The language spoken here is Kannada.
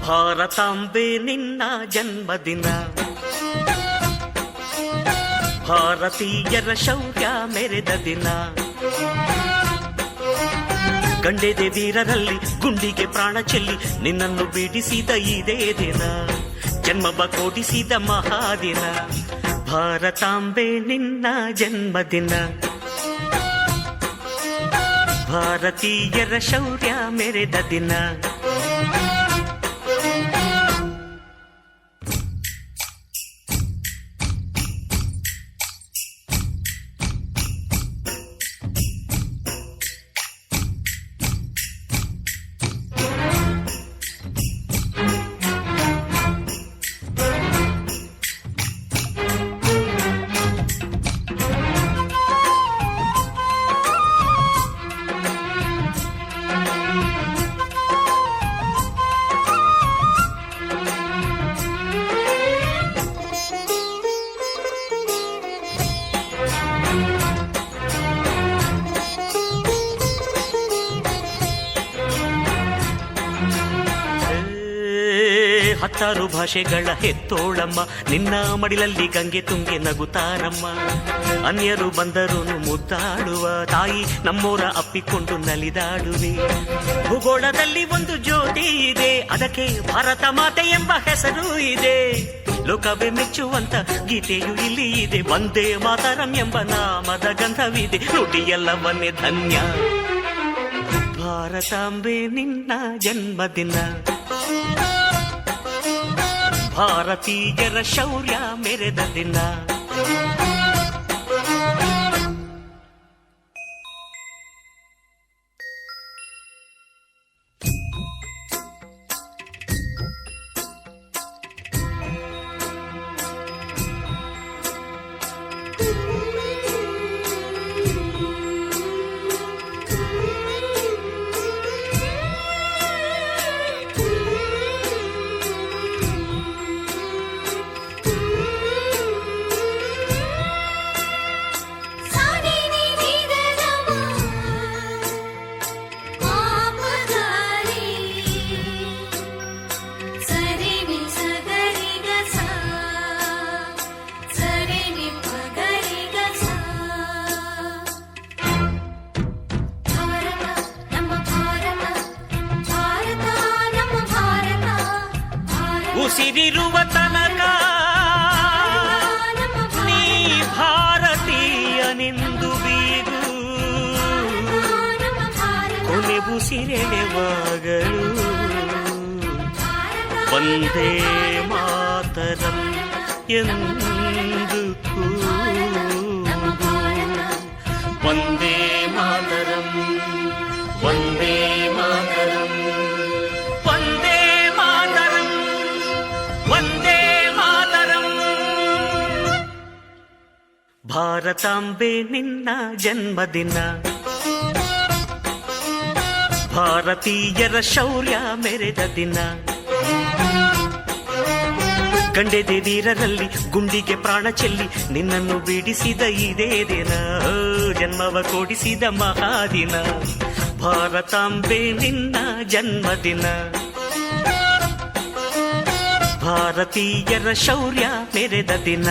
ಭಾರತಾಂಬೆ ನಿನ್ನ ಜನ್ಮದಿನ, ಭಾರತೀಯರ ಶೌರ್ಯ ಮೆರೆದ ದಿನ, ಗಂಡೆದೆ ವೀರರಲ್ಲಿ ಗುಂಡಿಗೆ ಪ್ರಾಣ ಚೆಲ್ಲಿ ನಿನ್ನನ್ನು ಬಿಡಿಸಿದ ಇದೇ ದಿನ, ಜನ್ಮವ ಕೊಡಿಸಿದ ಮಹಾದಿನ. ಭಾರತಾಂಬೆ ನಿನ್ನ ಜನ್ಮದಿನ, ಭಾರತೀಯರ ಶೌರ್ಯ ಮೆರೆದ ದಿನ. ಹತ್ತಾರು ಭಾಷೆಗಳ ಹೆತ್ತೋಳಮ್ಮ, ನಿನ್ನ ಮಡಿಲಲ್ಲಿ ಗಂಗೆ ತುಂಗೆ ನಗುತ್ತಾರಮ್ಮ. ಅನ್ಯರು ಬಂದರು ಮುದ್ದಾಡುವ ತಾಯಿ, ನಮ್ಮೋರ ಅಪ್ಪಿಕೊಂಡು ನಲಿದಾಡುವೆ. ಭೂಗೋಳದಲ್ಲಿ ಒಂದು ಜ್ಯೋತಿ ಇದೆ, ಅದಕ್ಕೆ ಭಾರತ ಮಾತೆ ಎಂಬ ಹೆಸರು ಇದೆ. ಲೋಕವೇ ಮೆಚ್ಚುವಂತ ಗೀತೆಯು ಇಲ್ಲಿ ಇದೆ, ವಂದೇ ಮಾತರಂ ಎಂಬ ನಾಮದ ಗಂಧವಿದೆ. ನುಡಿಯೆಲ್ಲವನ್ನೇ ಧನ್ಯ. ಭಾರತಾಂಬೆ ನಿನ್ನ ಜನ್ಮದಿನ, ಭಾರತೀಯರ ಶೌರ್ಯ ಮೆರೆದ ದಿನ. ಉಸಿರಿರುವ ತನಕ ನೀ ಭಾರತೀಯನೆಂದು ಬೀಗು, ಕೊನೆ ಉಸಿರೆಳೆವಾಗಳು ವಂದೇ ಮಾತರಂ ಎಂದು ಕೂಗು. ವಂದೇ ಮಾತರಂ, ವಂದೇ ಮಾತರಂ, ವಂದೇ ಮಾತರಂ, ವಂದೇ ಮಾತರಂ. ಭಾರತಾಂಬೆ ನಿನ್ನ ಜನ್ಮದಿನ, ಭಾರತೀಯರ ಶೌರ್ಯ ಮೆರೆದ ದಿನ, ಗಂಡೆದೆ ವೀರರಲ್ಲಿ ಗುಂಡಿಗೆ ಪ್ರಾಣ ಚೆಲ್ಲಿ ನಿನ್ನನ್ನು ಬಿಡಿಸಿದ ಇದೇ ದಿನ, ಜನ್ಮವ ಕೊಡಿಸಿದ ಮಹಾದಿನ. ಭಾರತಾಂಬೆ ನಿನ್ನ ಜನ್ಮದಿನ, ಭಾರತೀಯರ ಶೌರ್ಯ ಮೆರೆದ ದಿನ.